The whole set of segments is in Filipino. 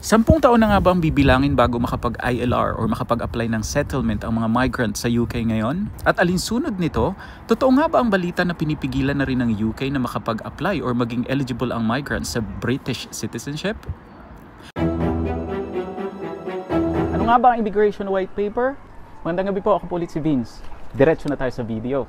10 taon na nga ba ang bibilangin bago makapag-ILR or makapag-apply ng settlement ang mga migrants sa UK ngayon? At alinsunod nito, totoo nga ba ang balita na pinipigilan na rin ng UK na makapag-apply or maging eligible ang migrants sa British citizenship? Ano nga ba ang Immigration White Paper? Magandang gabi po, ako po ulit si Vince. Diretso na tayo sa video.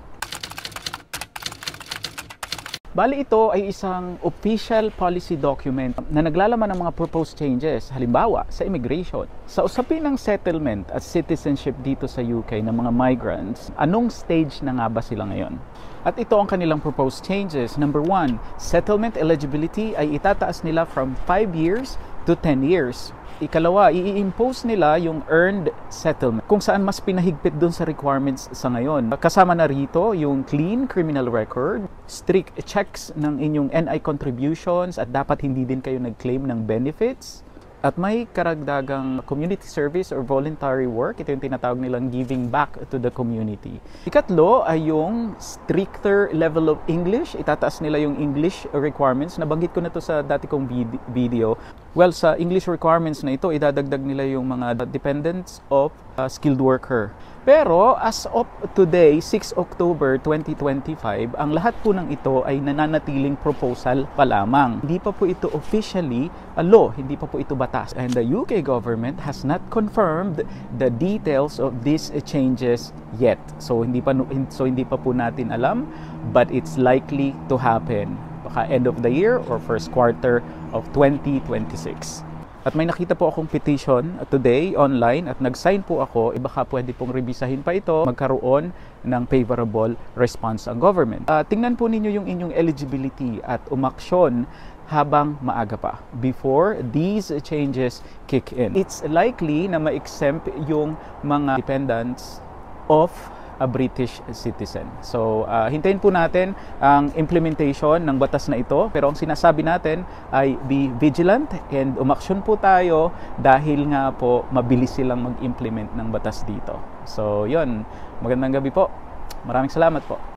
Bali ito ay isang official policy document na naglalaman ng mga proposed changes, halimbawa sa immigration. Sa usapin ng settlement at citizenship dito sa UK ng mga migrants, anong stage na nga ba sila ngayon? At ito ang kanilang proposed changes. Number 1, settlement eligibility ay itataas nila from 5 years to 10 years. Ikalawa, i-impose nila yung earned settlement kung saan mas pinahigpit dun sa requirements sa ngayon. Kasama na rito yung clean criminal record, strict checks ng inyong NI contributions at dapat hindi din kayo nag-claim ng benefits. At may karagdagang community service or voluntary work. Ito yung tinatawag nilang giving back to the community. Ikatlo ay yung stricter level of English. Itataas nila yung English requirements. Nabanggit ko na to sa dati kong video. Well, sa English requirements na ito, idadagdag nila yung mga dependents of skilled worker. Pero as of today, 6 October 2025, ang lahat po ng ito ay nananatiling proposal pa lamang. Hindi pa po ito officially law, hindi pa po ito batas. And the UK government has not confirmed the details of these changes yet. So hindi pa po natin alam, but it's likely to happen baka end of the year or first quarter of 2026. At may nakita po akong petition today online at nag-sign po ako, baka pwede pong rebisahin pa ito, magkaroon ng favorable response ang government. Tingnan po ninyo yung inyong eligibility at umaksyon habang maaga pa, before these changes kick in. It's likely na ma-exempt yung mga dependents of a British citizen. So, hintayin po natin ang implementation ng batas na ito. Pero ang sinasabi natin ay be vigilant and umaksyon po tayo dahil nga po mabilis silang mag-implement ng batas dito. So, yun. Magandang gabi po. Maraming salamat po.